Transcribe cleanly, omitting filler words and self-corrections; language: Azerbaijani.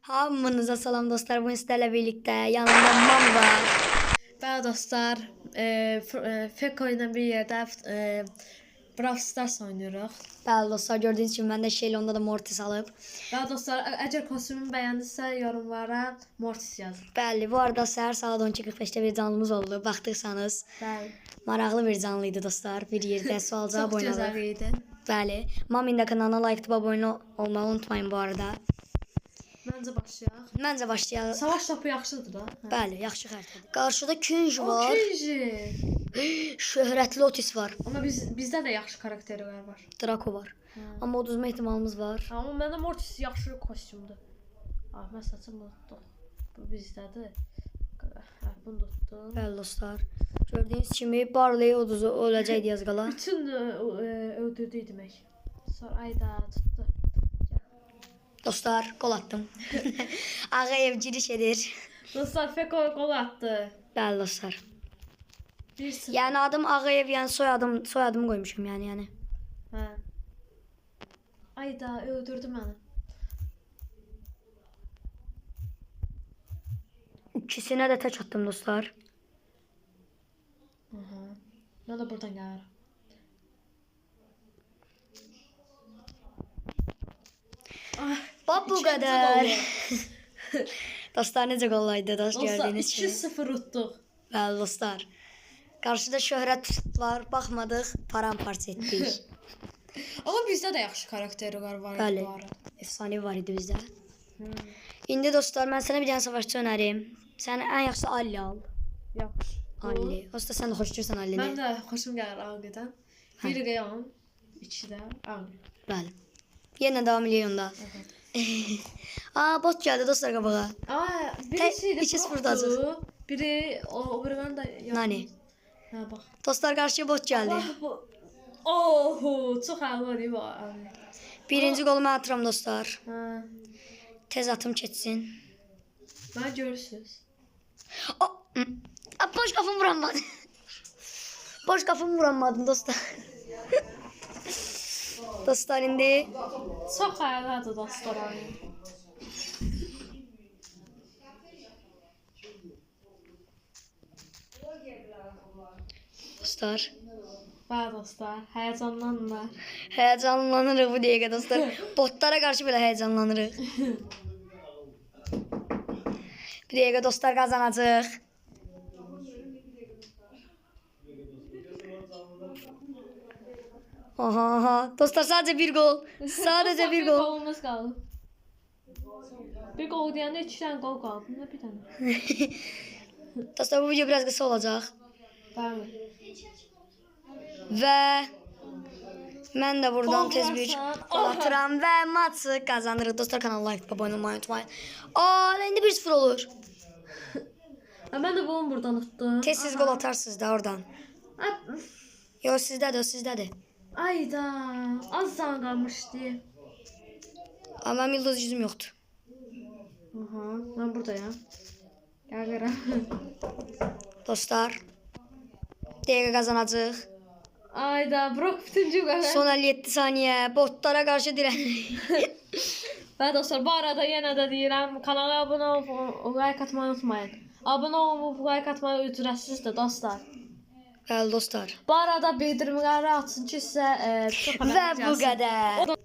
Hamınıza salam dostlar. Bugün sizlerle birlikte yanımda Mam var. Bəli dostlar, Feko ilə bir yerdə Brawl Stars oynayırıq. Bəli dostlar, gördüğünüz gibi ben de şeyle onda da Mortis alıp. Bəli dostlar, əgər kostümümü bəyəndisə yorumlara Mortis yazın. Bəli, bu arada səhər saat 12:45'te bir canlımız oldu. Baxdıysanız Bəli. maraqlı bir canlıydı dostlar. Bir yerdə sual cavab Çox oynadık. gözəl idi. Bəli, Mamin de kanalına like tıp abone olmayı unutmayın bu arada. Məncə başlayaq. Məncə başlayalım. Savaş topu yaxşıdır da. Bəli, yaxşı xəritədir. Qarşıda Künj var. Kenji. Şöhrətli Otis var. Amma bizdə də yaxşı karakterlər var. Draco var. Amma uduzma ihtimalımız var. Amma məndə Mortis yaxşı kostyumdur. Mən saçımı unutdum. Bu bizdədir. Bunu tutdum. Bəli dostlar. Gördüğünüz kimi Barley uduzu olacaqdı az qala. Bütün öldürdü demək. Sonra ayda tutdu. Dostlar, gol attım. Ağayev giriş edir. Dostlar Feko gol attı. Bəli dostlar. 1-0. Yəni adım Ağayev, yəni soyadımı qoymuşum yəni. Hə. Ayda öldürdü məni. İkisinə də tək attım dostlar. Mən də buradan gəlirəm. Bax bu qədər. Dostlar necə qollaydı dost Dostlar gördüyünüz kimi. 2-0 utduq. Bəli dostlar. Qarşıda şöhrət var, baxmadıq, paramparça etdik. Amma bizdə də yaxşı karakterlər var. Bəli. Efsane var idi bizdə. İndi dostlar, mən sənə bir dənə savaşçı önərim. Sən ən yaxşısı Alli al. Yaxşı. Alli. Usta sən də xoşlayırsan Allini. Mən də xoşum gəlir Ağqıdan. Biri Qeyan, iki də Ağqı. Bəli. Yenə davam edirik onda. Bot gəldi dostlar qabağa. Birisi də 2-0 dacıq. Biri o birindən də Nani? Hə bax. Dostlar qarşıya bot gəldi. Oho, çox ağır var. Birinci qolu mən atıram dostlar. Hə. Tez atım keçsin. Mən görürsüz. Boş qafım vuranmadı. Boş qafım vuranmadım dostlar. Dostlar indi. Çox ağırdır dostlar. Dostlar. Bəli dostlar, həyəcanlanma. Həyəcanlanırıq bu dəqiqə dostlar. Botlara qarşı belə həyəcanlanırıq. Bir dəqiqə dostlar qazanacaq. Aha. Dostlar sadəcə bir gol. Sadəcə bir gol. Qolumuz qaldı. Bir qol deyəndə 2 dənə qol qaldı. Nə bir dənə? Dostlar bu video biraz qısa olacaq. Bəli. Və mən də buradan Gol tez bir vurarsan, gol atıram və maçı qazanırıq. Dostlar kanala like abone olmayı unutmayın. İndi 1-0 olur. Mən də bunu buradan tutdum. Tez siz gol atarsınız da oradan. Yo sizdədir, o sizdədir. Ayda, az can qalmışdı. Amma mənim yıldız yüzüm yoxdur. Mən buradayam. Gəlirəm. Dostlar, dəqiqə qazanacaq. Ayda, Brock bütüncü qədər. Son 57 saniyə. Botlara qarşı dirənirik. Və dostlar, bu arada yenə də deyirəm, kanala abunə olub, like atmayı unutmayın. Abunə olub, like atmayı ücrətsizdir dostlar. Bəli dostlar. Bu arada bildirimləri açın ki, sizə çox Və bu qədər.